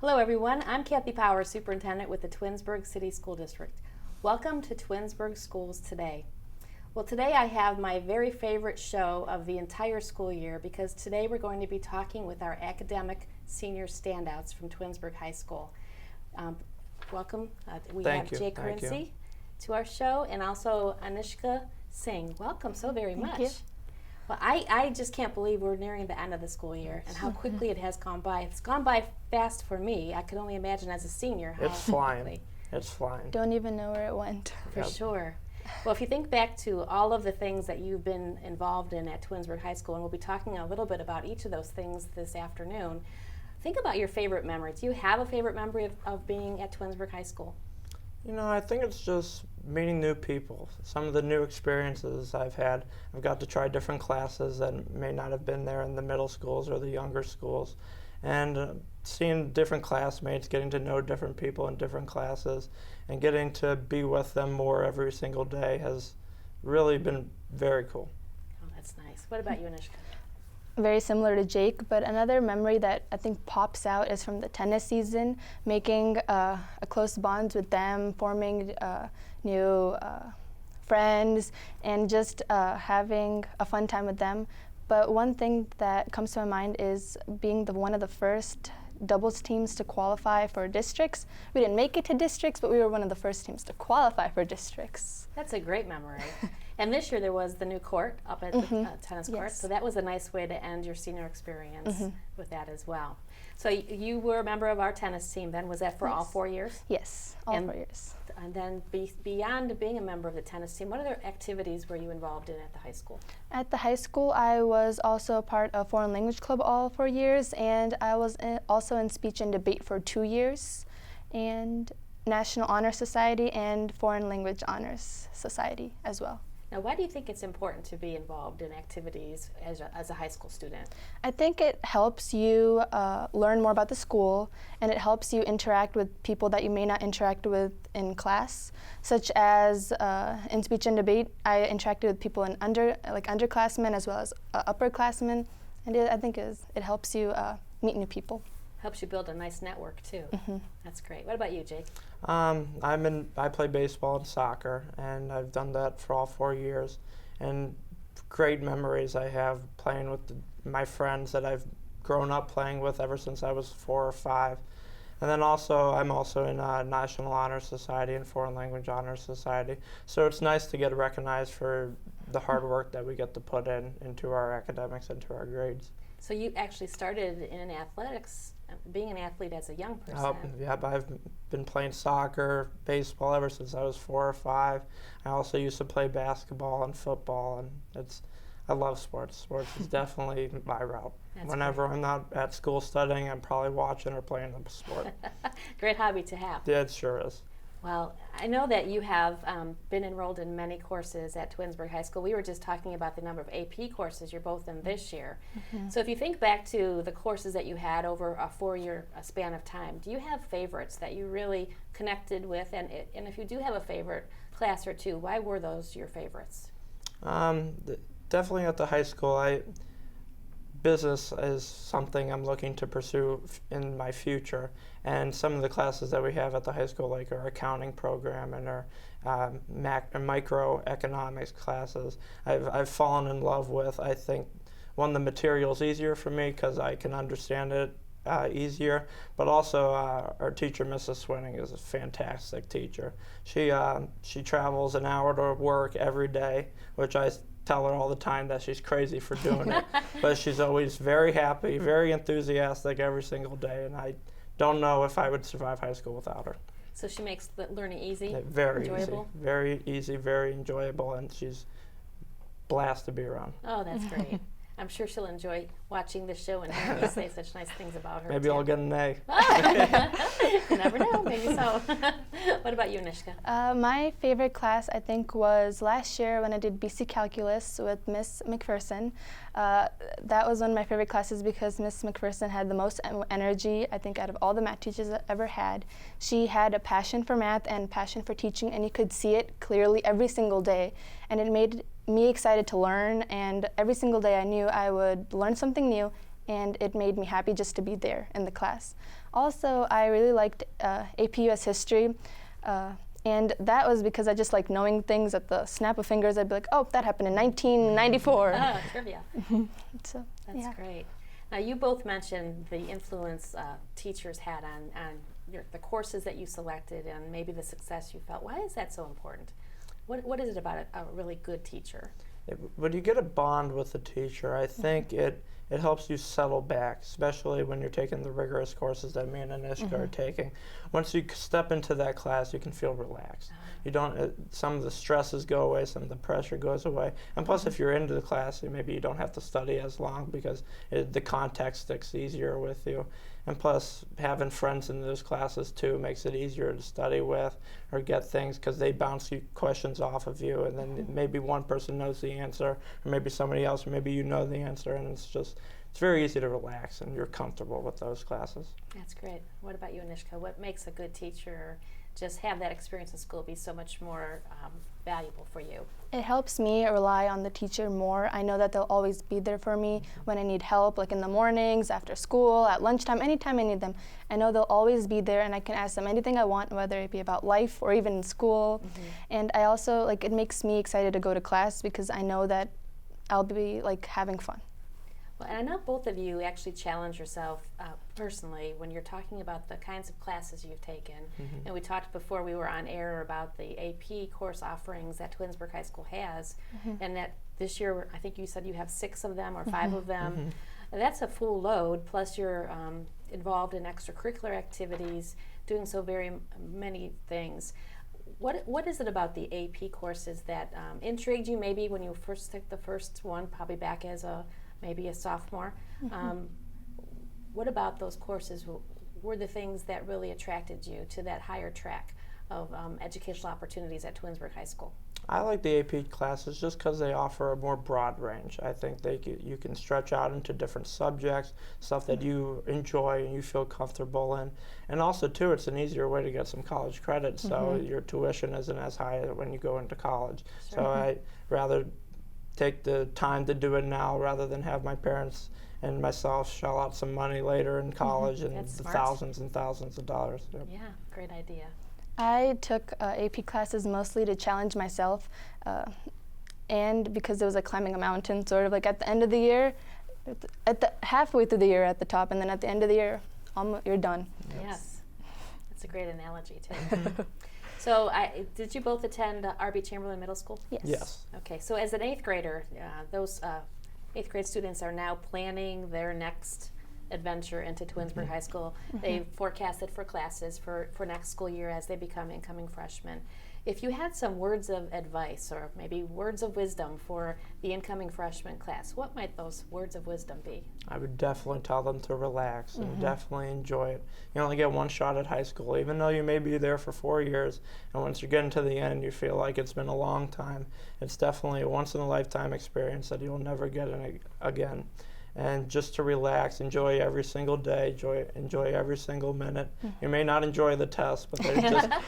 Hello everyone, I'm Kathy Powers, Superintendent with the Twinsburg City School District. Welcome to Twinsburg Schools Today. Well, today I have my very favorite show of the entire school year because today we're going to be talking with our academic senior standouts from Twinsburg High School. Welcome. We have Jake Rincy to our show and also Anishka Singh. Welcome so very much. Thank you. Well, I just can't believe we're nearing the end of the school year and how quickly it has gone by. It's gone by fast for me. I can only imagine as a senior how It's flying. quickly. It's flying. Don't even know where it went. For sure. Well, if you think back to all of the things that you've been involved in at Twinsburg High School, and we'll be talking a little bit about each of those things this afternoon, think about your favorite memory. Do you have a favorite memory of being at Twinsburg High School? You know, I think it's just meeting new people. Some of the new experiences I've had, I've got to try different classes that may not have been there in the middle schools or the younger schools. And seeing different classmates, getting to know different people in different classes, and getting to be with them more every single day has really been very cool. Oh, that's nice. What about you, Anishka? Very similar to Jake, but another memory that I think pops out is from the tennis season, making a close bonds with them, forming new friends, and just having a fun time with them. But one thing that comes to my mind is being one of the first doubles teams to qualify for districts. We didn't make it to districts, but we were one of the first teams to qualify for districts. That's a great memory. And this year there was the new court up at the tennis court, Yes. so that was a nice way to end your senior experience with that as well. So you were a member of our tennis team then. Was that for all 4 years? Yes, all And 4 years. And then beyond being a member of the tennis team, what other activities were you involved in at the high school? At the high school, I was also a part of Foreign Language Club all 4 years, and I was also in Speech and Debate for 2 years, and National Honor Society and Foreign Language Honors Society as well. Now, why do you think it's important to be involved in activities as a high school student? I think it helps you learn more about the school, and it helps you interact with people that you may not interact with in class, such as in Speech and Debate, I interacted with people in underclassmen as well as upperclassmen, and I think it helps you meet new people. Helps you build a nice network too. That's great. What about you, Jake? I play baseball and soccer, and I've done that for all 4 years. And great memories I have playing with my friends that I've grown up playing with ever since I was 4 or 5. And then I'm also in National Honor Society and Foreign Language Honor Society. So it's nice to get recognized for the hard work that we get to put into our academics, into our grades. So you actually started in athletics, being an athlete as a young person. Yeah, I've been playing soccer, baseball ever since I was 4 or 5. I also used to play basketball and football, and I love sports. Sports is definitely my route. That's Whenever great. I'm not at school studying, I'm probably watching or playing a sport. Great hobby to have. Yeah, it sure is. Well, I know that you have been enrolled in many courses at Twinsburg High School. We were just talking about the number of AP courses you're both in this year. So if you think back to the courses that you had over a 4-year span of time, do you have favorites that you really connected with? And if you do have a favorite class or two, why were those your favorites? Definitely at the high school, business is something I'm looking to pursue in my future, and some of the classes that we have at the high school, like our accounting program and our microeconomics classes, I've fallen in love with. I think one, the material's easier for me because I can understand it easier, but also our teacher, Mrs. Swinning, is a fantastic teacher. She travels an hour to work every day, which I tell her all the time that she's crazy for doing it, but she's always very happy, very enthusiastic every single day, and I don't know if I would survive high school without her. So she makes the learning easy, Very enjoyable? easy, very easy, very enjoyable, and she's a blast to be around. Oh, that's great. I'm sure she'll enjoy watching this show and hearing you say such nice things about her. Maybe too. I'll get an A. You never know, maybe so. What about you, Nishka? My favorite class, I think, was last year when I did BC Calculus with Miss McPherson. That was one of my favorite classes because Miss McPherson had the most energy, I think, out of all the math teachers I've ever had. She had a passion for math and passion for teaching, and you could see it clearly every single day. And it made me excited to learn, and every single day I knew I would learn something new, and it made me happy just to be there in the class. Also, I really liked AP US History. And that was because I just like knowing things at the snap of fingers. I'd be like, oh, that happened in 1994. Oh, trivia. So, That's yeah. great. Now, you both mentioned the influence teachers had on the courses that you selected and maybe the success you felt. Why is that so important? What is it about a really good teacher? When you get a bond with a teacher, I think it helps you settle back, especially when you're taking the rigorous courses that me and Anishka are taking. Once you step into that class, you can feel relaxed. You don't. Some of the stresses go away, some of the pressure goes away, and plus, if you're into the class, maybe you don't have to study as long because the context sticks easier with you. And plus, having friends in those classes too makes it easier to study with or get things because they bounce you questions off of you, and then maybe one person knows the answer, or maybe somebody else, or maybe you know the answer, and it's very easy to relax, and you're comfortable with those classes. That's great. What about you, Anishka? What makes a good teacher just have that experience in school be so much more valuable for you? It helps me rely on the teacher more. I know that they'll always be there for me when I need help, like in the mornings, after school, at lunchtime, anytime I need them. I know they'll always be there and I can ask them anything I want, whether it be about life or even in school. And I also, it makes me excited to go to class because I know that I'll be having fun. Well, and I know both of you actually challenge yourself personally when you're talking about the kinds of classes you've taken. And we talked before we were on air about the AP course offerings that Twinsburg High School has, and that this year, I think you said you have 6 of them or 5 of them. And that's a full load, plus you're involved in extracurricular activities, doing so very many things. What is it about the AP courses that intrigued you maybe when you first took the first one, probably back as maybe a sophomore? What about those courses were the things that really attracted you to that higher track of educational opportunities at Twinsburg High School? I like the AP classes just because they offer a more broad range. I think you can stretch out into different subjects, stuff that you enjoy and you feel comfortable in. And also, too, it's an easier way to get some college credit, so your tuition isn't as high when you go into college. Sure. So I'd rather take the time to do it now rather than have my parents and myself shell out some money later in college and That's the smart. thousands and thousands of dollars. Yep. Yeah, great idea. I took AP classes mostly to challenge myself and because it was like climbing a mountain, sort of like at the end of the year, halfway through the year at the top, and then at the end of the year, you're done. Yes, that's a great analogy too. So did you both attend R.B. Chamberlain Middle School? Yes. Yes. Okay, so as an 8th grader, those 8th grade students are now planning their next adventure into Twinsburg High School. They've forecasted for classes for next school year as they become incoming freshmen. If you had some words of advice or maybe words of wisdom for the incoming freshman class, what might those words of wisdom be? I would definitely tell them to relax and definitely enjoy it. You only get one shot at high school, even though you may be there for 4 years, and once you're getting to the end, you feel like it's been a long time. It's definitely a once-in-a-lifetime experience that you'll never get again. And just to relax, enjoy every single day, enjoy every single minute. You may not enjoy the test, but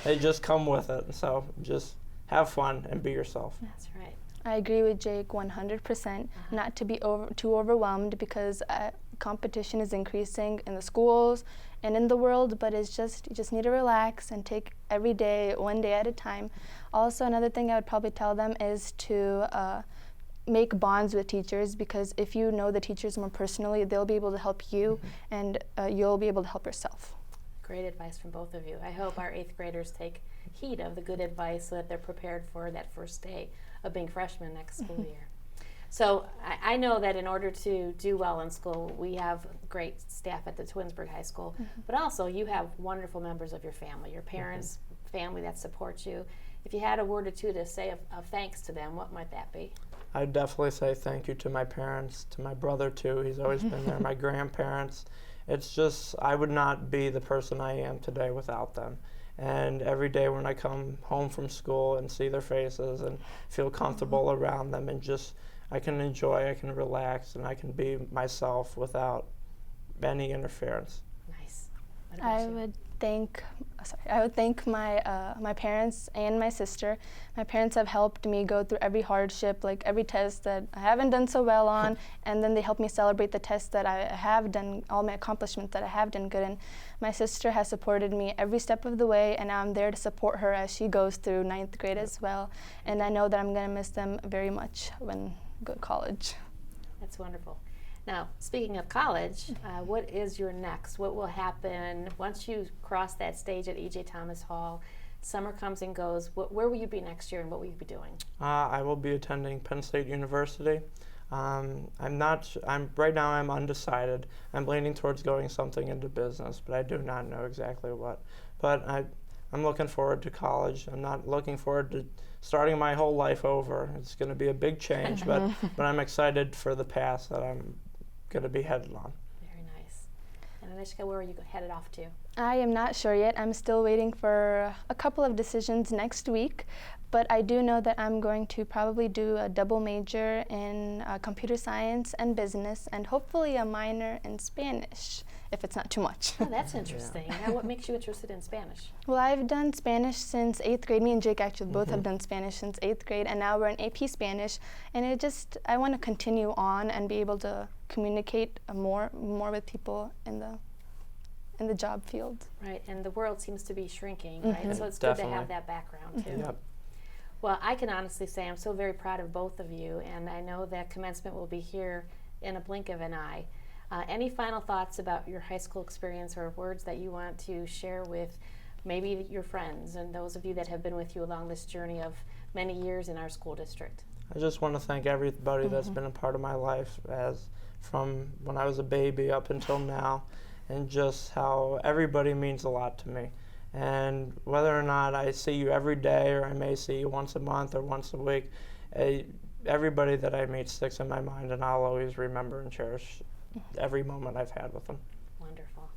they just come with it. So just have fun and be yourself. That's right. I agree with Jake 100%, not to be too overwhelmed because competition is increasing in the schools and in the world, but you just need to relax and take every day, one day at a time. Also, another thing I would probably tell them is to make bonds with teachers, because if you know the teachers more personally, they'll be able to help you and you'll be able to help yourself. Great advice from both of you. I hope our 8th graders take heed of the good advice so that they're prepared for that first day of being freshmen next school year. So I know that in order to do well in school, we have great staff at the Twinsburg High School, but also you have wonderful members of your family, your parents, family that support you. If you had a word or two to say of thanks to them, what might that be? I'd definitely say thank you to my parents, to my brother too. He's always been there, my grandparents. It's just, I would not be the person I am today without them. And every day when I come home from school and see their faces and feel comfortable around them and just, I can enjoy, I can relax, and I can be myself without any interference. Nice. What about I you? would thank my parents and my sister. My parents have helped me go through every hardship, like every test that I haven't done so well on, and then they help me celebrate the tests that I have done, all my accomplishments that I have done good in. My sister has supported me every step of the way, and I'm there to support her as she goes through 9th grade as well. And I know that I'm going to miss them very much when I go to college. That's wonderful. Now, speaking of college, what is your next? What will happen once you cross that stage at E.J. Thomas Hall? Summer comes and goes. Where will you be next year, and what will you be doing? I will be attending Penn State University. Right now I'm undecided. I'm leaning towards going something into business, but I do not know exactly what. But I'm looking forward to college. I'm not looking forward to starting my whole life over. It's going to be a big change, but I'm excited for the path that I'm going to be headed on. Very nice. And Anishka, where are you headed off to? I am not sure yet. I'm still waiting for a couple of decisions next week, but I do know that I'm going to probably do a double major in computer science and business, and hopefully a minor in Spanish, if it's not too much. Oh, that's interesting. Now, what makes you interested in Spanish? Well, I've done Spanish since 8th grade. Me and Jake actually both have done Spanish since 8th grade, and now we're in AP Spanish, and I want to continue on and be able to communicate more with people in the job field. Right, and the world seems to be shrinking, right? So it's Definitely. good to have that background, too. Yep. Well, I can honestly say I'm so very proud of both of you, and I know that commencement will be here in a blink of an eye. Any final thoughts about your high school experience or words that you want to share with maybe your friends and those of you that have been with you along this journey of many years in our school district? I just want to thank everybody that's been a part of my life, from when I was a baby up until now, and just how everybody means a lot to me. And whether or not I see you every day, or I may see you once a month or once a week, everybody that I meet sticks in my mind, and I'll always remember and cherish every moment I've had with them. Wonderful.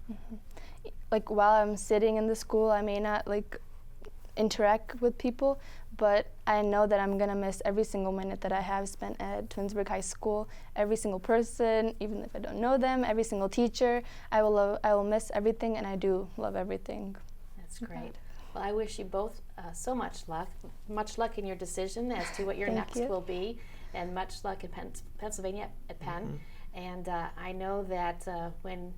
Like while I'm sitting in the school, I may not interact with people, but I know that I'm gonna miss every single minute that I have spent at Twinsburg High School. Every single person, even if I don't know them, every single teacher, I will miss everything, and I do love everything. That's great. Well, I wish you both so much luck. Much luck in your decision as to what your next will be, and much luck in Pennsylvania at Penn. And I know that when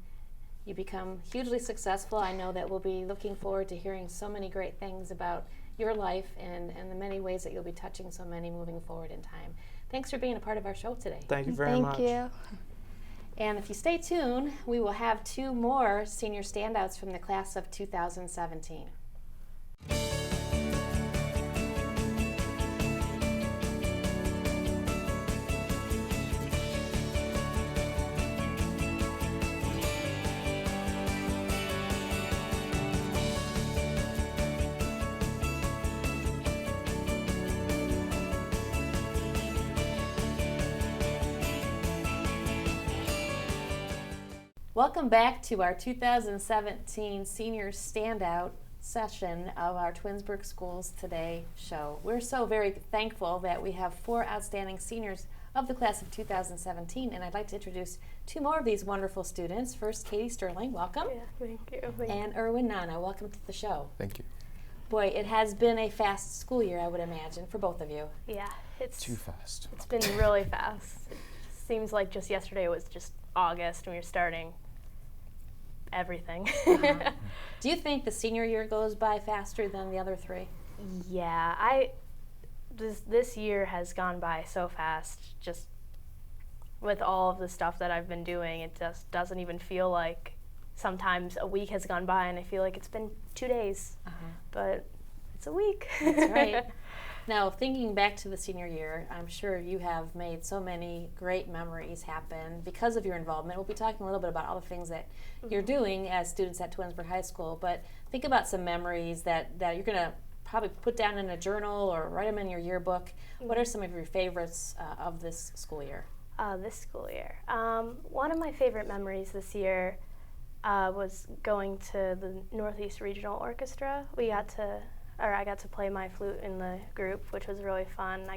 you become hugely successful, I know that we'll be looking forward to hearing so many great things about your life and the many ways that you'll be touching so many moving forward in time. Thanks for being a part of our show today. Thank you very much. Thank you. And if you stay tuned, we will have 2 more senior standouts from the class of 2017. Welcome back to our 2017 Senior Standout session of our Twinsburg Schools Today show. We're so very thankful that we have 4 outstanding seniors of the class of 2017, and I'd like to introduce 2 more of these wonderful students. First, Katie Sterling, welcome. Yeah, thank you. And Erwin Nana, welcome to the show. Thank you. Boy, it has been a fast school year, I would imagine, for both of you. Yeah, it's Too fast. It's been really fast. It seems like just yesterday was just August and we were starting everything. Do you think the senior year goes by faster than the other 3? Yeah, this year has gone by so fast. Just with all of the stuff that I've been doing, it just doesn't even feel like sometimes a week has gone by and I feel like it's been 2 days, but it's a week. That's right. Now, thinking back to the senior year, I'm sure you have made so many great memories happen because of your involvement. We'll be talking a little bit about all the things that you're doing as students at Twinsburg High School, but think about some memories that you're going to probably put down in a journal or write them in your yearbook. What are some of your favorites of this school year? This school year. One of my favorite memories this year was going to the Northeast Regional Orchestra. I got to play my flute in the group, which was really fun.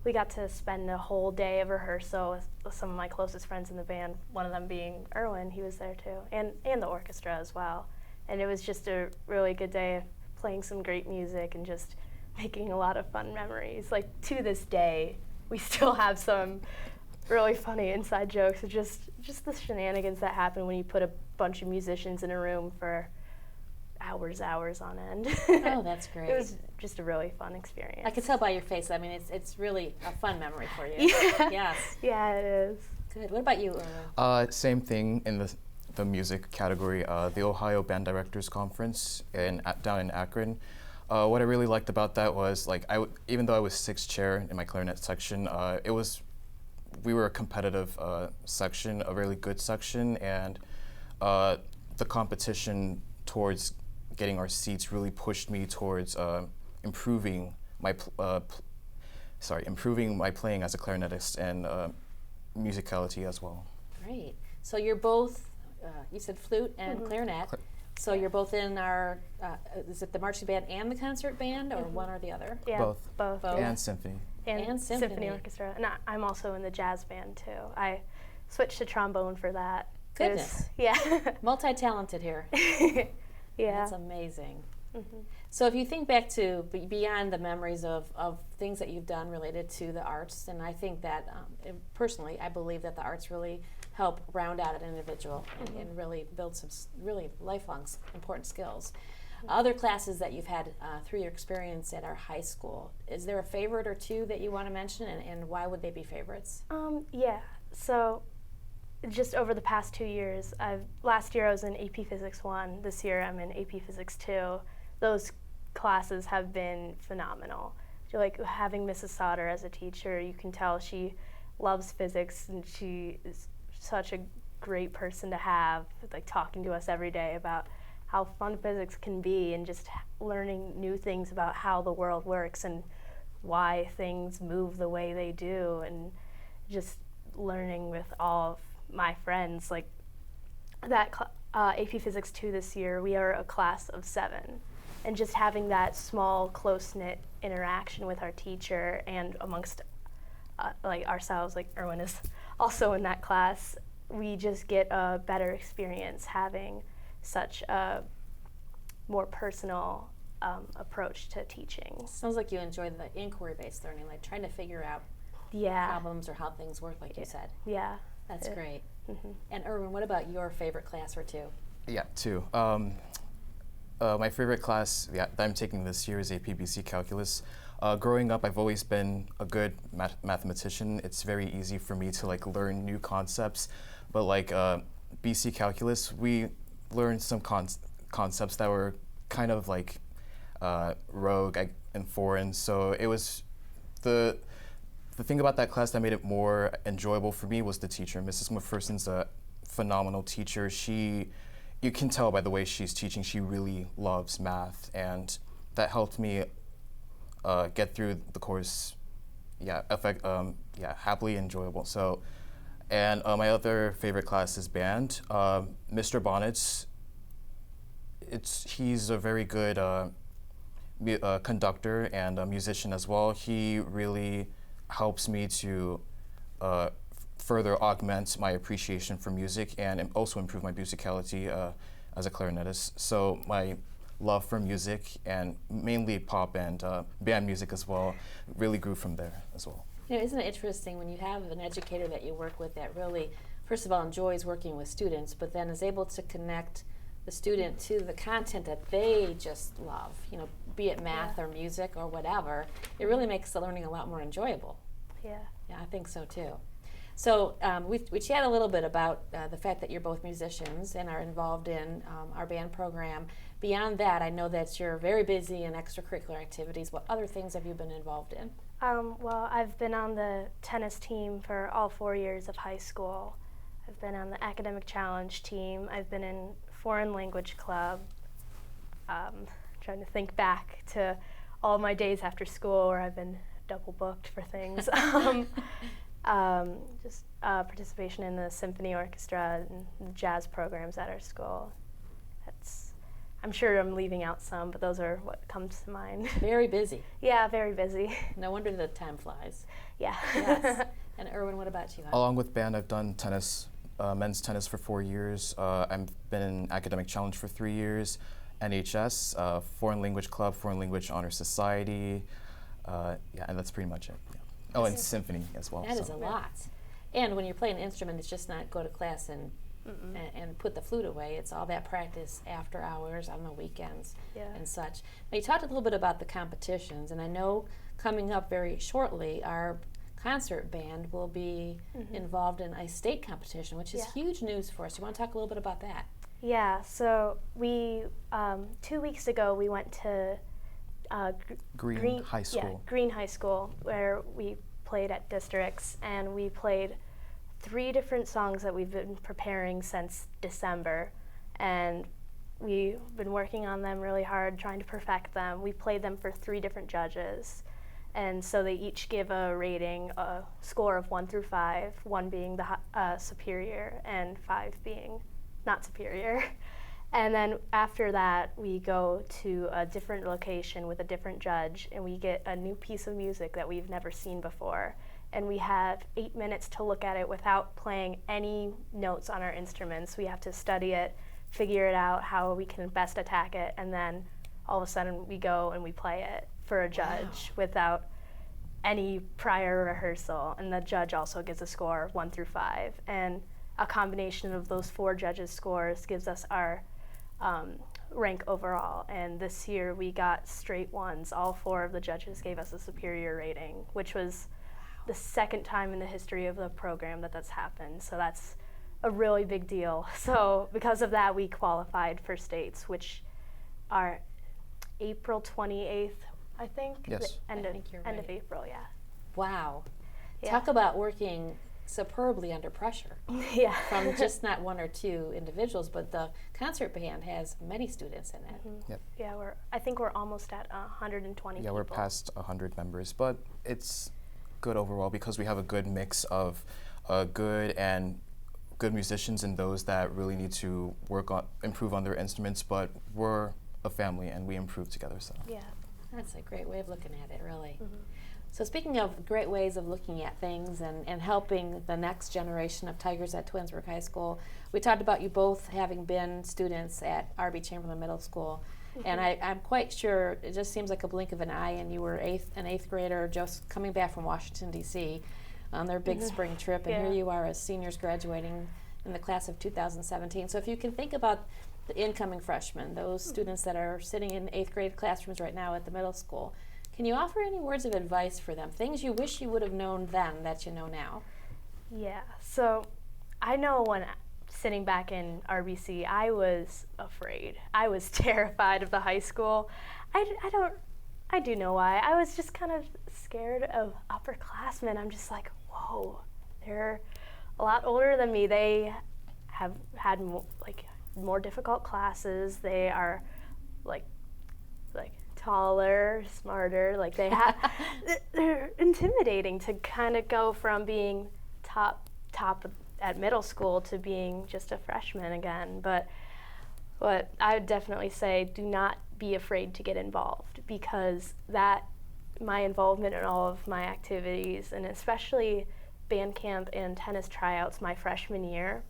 We got to spend a whole day of rehearsal with some of my closest friends in the band, one of them being Erwin. He was there too, and the orchestra as well. And it was just a really good day of playing some great music and just making a lot of fun memories. Like, to this day, we still have some really funny inside jokes. It's just the shenanigans that happen when you put a bunch of musicians in a room for hours on end. Oh, that's great. It was just a really fun experience. I could tell by your face. I mean, it's really a fun memory for you. Yeah. Yes. Yeah, it is. Good. What about you, Erwin? Same thing in the music category, the Ohio Band Directors Conference down in Akron. What I really liked about that was, like, even though I was sixth chair in my clarinet section, we were a competitive section, a really good section, and the competition towards getting our seats really pushed me towards improving my playing as a clarinetist and musicality as well. Great. So you're both, you said flute and clarinet. So you're both in our, is it the marching band and the concert band, or one or the other? Yeah, Both. Both. And symphony. And symphony orchestra. And I'm also in the jazz band too. I switched to trombone for that. Goodness. Yeah. Multi-talented here. Yeah. That's amazing. So if you think back to beyond the memories of things that you've done related to the arts, and I think that personally, I believe that the arts really help round out an individual and really build some really lifelong important skills. Other classes that you've had through your experience at our high school, is there a favorite or two that you want to mention, and why would they be favorites? Yeah. So just over the past 2 years, last year I was in AP Physics 1. This year I'm in AP Physics 2. Those classes have been phenomenal. So, like, having Mrs. Sauter as a teacher, you can tell she loves physics, and she is such a great person to have, like, talking to us every day about how fun physics can be, and just learning new things about how the world works and why things move the way they do, and just learning with all of my friends. Like, that AP Physics 2 this year, we are a class of 7. And just having that small, close-knit interaction with our teacher and amongst like ourselves, like Erwin is also in that class, we just get a better experience having such a more personal approach to teaching. Sounds like you enjoy the inquiry-based learning, like trying to figure out problems or how things work, like you said. Yeah. That's great. And Erwin, what about your favorite class or two? Yeah, two. My favorite class that I'm taking this year is APBC Calculus. Growing up, I've always been a good mathematician. It's very easy for me to, like, learn new concepts. But, like, BC Calculus, we learned some concepts that were kind of like rogue and foreign. So it was the thing about that class that made it more enjoyable for me was the teacher. Mrs. McPherson's a phenomenal teacher. You can tell by the way she's teaching, she really loves math, and that helped me get through the course, happily enjoyable. So, and my other favorite class is band. Mr. Bonnet's, he's a very good conductor and a musician as well. He really helps me to further augment my appreciation for music and also improve my musicality as a clarinetist. So my love for music, and mainly pop and band music as well, really grew from there as well. You know, isn't it interesting when you have an educator that you work with that really, first of all, enjoys working with students, but then is able to connect the student to the content that they just love, you know, be it math or music or whatever, it really makes the learning a lot more enjoyable. Yeah. Yeah, I think so too. So we chat a little bit about the fact that you're both musicians and are involved in our band program. Beyond that, I know that you're very busy in extracurricular activities. What other things have you been involved in? Well, I've been on the tennis team for all 4 years of high school. I've been on the academic challenge team. I've been in foreign language club. Trying to think back to all my days after school where I've been double booked for things. Just participation in the symphony orchestra and the jazz programs at our school. I'm sure I'm leaving out some, but those are what comes to mind. Very busy. Yeah, very busy. No wonder the time flies. Yeah. Yes. And Erwin, what about you? Along with band, I've done tennis men's tennis for 4 years. I've been in academic challenge for 3 years, NHS, foreign language club, foreign language honor society. Yeah, and that's pretty much it. Yeah. Oh, and symphony as well. That is a lot. And when you're playing an instrument, it's just not go to class and put the flute away. It's all that practice after hours on the weekends and such. Now, you talked a little bit about the competitions, and I know coming up very shortly, our concert band will be involved in a state competition, which is huge news for us. You want to talk a little bit about that? Yeah, so we, 2 weeks ago, we went to Green High School. Yeah, Green High School, where we played at districts, and we played 3 different songs that we've been preparing since December, and we've been working on them really hard, trying to perfect them. We played them for 3 different judges, and so they each give a rating, a score of 1 through 5, 1 being the superior and 5 being not superior. And then after that, we go to a different location with a different judge, and we get a new piece of music that we've never seen before. And we have 8 minutes to look at it without playing any notes on our instruments. We have to study it, figure it out, how we can best attack it, and then all of a sudden we go and we play it for a judge without any prior rehearsal. And the judge also gives a score 1 through 5. And a combination of those 4 judges' scores gives us our rank overall, and this year we got straight 1s. All 4 of the judges gave us a superior rating, which was the 2nd time in the history of the program that that's happened, so that's a really big deal. So because of that, we qualified for states, which are April 28th, I think? Yes. The end I think you're of right. April, yeah. Wow. Yeah. Talk about working superbly under pressure. Yeah. From just not 1 or 2 individuals, but the concert band has many students in it. Yep. Yeah, I think we're almost at 120 Yeah, people. we're past 100 members, but it's good overall because we have a good mix of good musicians and those that really need to improve on their instruments, but we're a family and we improve together. So Yeah. That's a great way of looking at it, really. So speaking of great ways of looking at things and helping the next generation of Tigers at Twinsburg High School, we talked about you both having been students at R.B. Chamberlain Middle School. And I'm quite sure it just seems like a blink of an eye, and you were an eighth grader just coming back from Washington, D.C. on their big spring trip, and here you are as seniors graduating in the class of 2017. So if you can think about the incoming freshmen, those students that are sitting in 8th grade classrooms right now at the middle school, can you offer any words of advice for them, things you wish you would have known then that you know now? Yeah, so I know when sitting back in RBC, I was afraid. I was terrified of the high school. I do know why. I was just kind of scared of upperclassmen. I'm just like, whoa, they're a lot older than me. They have had more difficult classes. They are like taller, smarter. Like they're intimidating to kind of go from being top at middle school to being just a freshman again. But what I would definitely say, do not be afraid to get involved, because my involvement in all of my activities, and especially band camp and tennis tryouts my freshman year,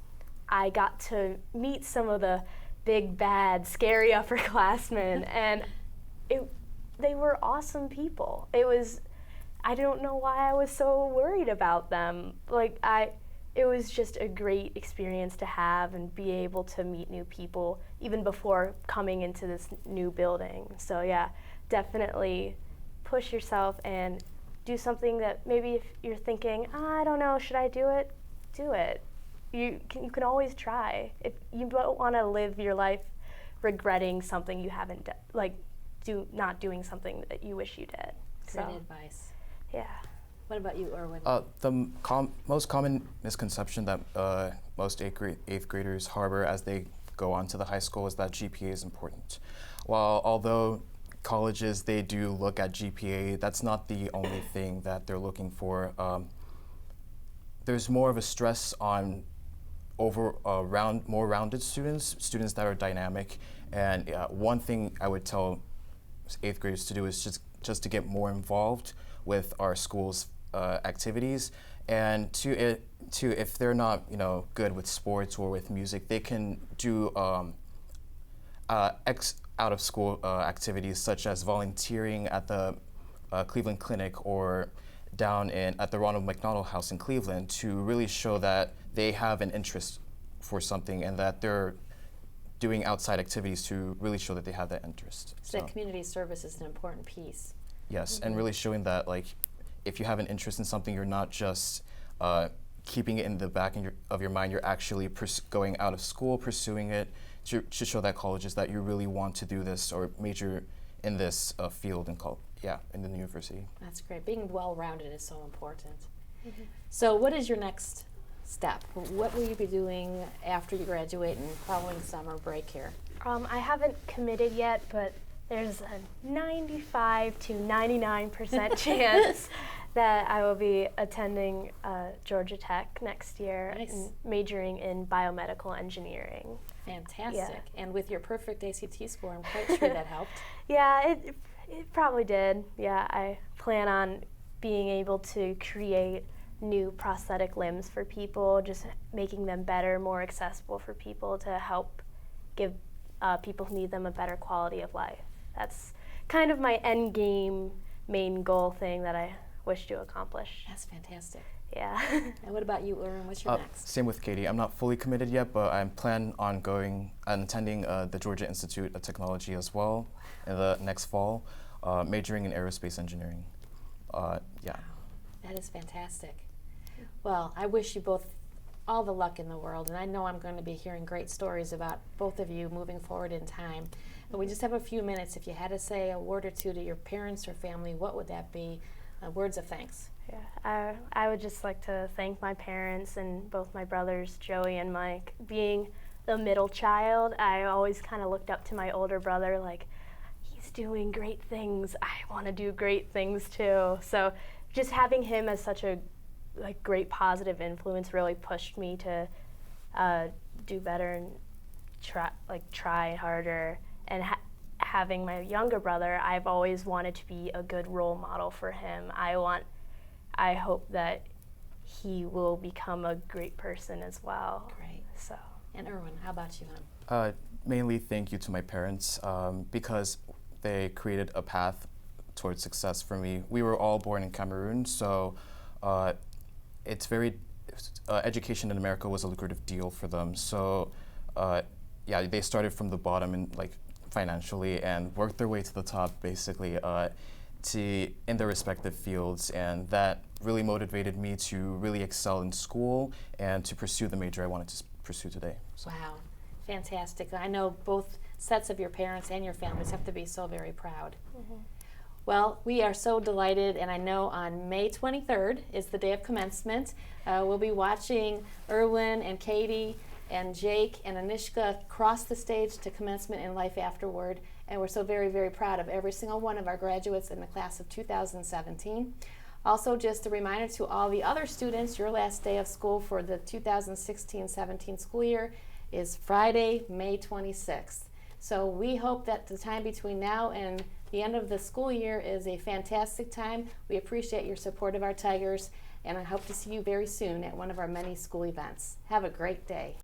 I got to meet some of the big, bad, scary upperclassmen, and they were awesome people. I don't know why I was so worried about them. It was just a great experience to have and be able to meet new people even before coming into this new building. So yeah, definitely push yourself and do something that maybe if you're thinking, I don't know, should I do it? Do it. You can always try. If you don't want to live your life regretting something you haven't done, not doing something that you wish you did. Great advice. Yeah. What about you, Erwin? the most common misconception that most eighth graders harbor as they go on to the high school is that GPA is important. Although colleges, they do look at GPA, that's not the only thing that they're looking for. There's more of a stress on more rounded students that are dynamic. And one thing I would tell eighth graders to do is just to get more involved with our school's activities And if they're not, good with sports or with music, they can do out of school activities such as volunteering at the Cleveland Clinic or down at the Ronald McDonald House in Cleveland to really show that they have an interest for something and that they're doing outside activities to really show that they have that interest. So that community service is an important piece. Yes, and really showing that if you have an interest in something, you're not just keeping it in the back of your mind, you're actually going out of school, pursuing it to show that colleges that you really want to do this or major in this field in the university. That's great. Being well-rounded is so important. Mm-hmm. So what is your next step? What will you be doing after you graduate and following summer break here? I haven't committed yet, but there's a 95 to 99% chance that I will be attending Georgia Tech next year and majoring in biomedical engineering. Fantastic. Yeah. And with your perfect ACT score, I'm quite sure that helped. Yeah, it probably did. Yeah, I plan on being able to create new prosthetic limbs for people, just making them better, more accessible for people to help give people who need them a better quality of life. That's kind of my end game, main goal thing that I wish to accomplish. That's fantastic. Yeah. And what about you, Erwin? What's your next? Same with Katie. I'm not fully committed yet, but I plan on going and attending the Georgia Institute of Technology as well in the next fall, majoring in aerospace engineering. Yeah. Wow. That is fantastic. Well, I wish you both all the luck in the world, and I know I'm going to be hearing great stories about both of you moving forward in time. But we just have a few minutes. If you had to say a word or two to your parents or family, what would that be? Words of thanks. Yeah, I would just like to thank my parents and both my brothers, Joey and Mike. Being the middle child, I always kind of looked up to my older brother like, he's doing great things. I want to do great things too. So just having him as such a great positive influence really pushed me to do better and try harder. And having my younger brother, I've always wanted to be a good role model for him. I hope that he will become a great person as well. Great. So. And Erwin, how about you, hon? Mainly thank you to my parents because they created a path towards success for me. We were all born in Cameroon, so it's education in America was a lucrative deal for them. So they started from the bottom and financially and worked their way to the top basically in their respective fields, and that really motivated me to really excel in school and to pursue the major I wanted to pursue today. So. Wow, fantastic. I know both sets of your parents and your families have to be so very proud. Mm-hmm. Well, we are so delighted, and I know on May 23rd is the day of commencement. We'll be watching Erwin and Katie and Jake and Anishka cross the stage to commencement and life afterward, and we're so very, very proud of every single one of our graduates in the class of 2017. Also, just a reminder to all the other students, your last day of school for the 2016-17 school year is Friday, May 26th. So we hope that the time between now and the end of the school year is a fantastic time. We appreciate your support of our Tigers, and I hope to see you very soon at one of our many school events. Have a great day.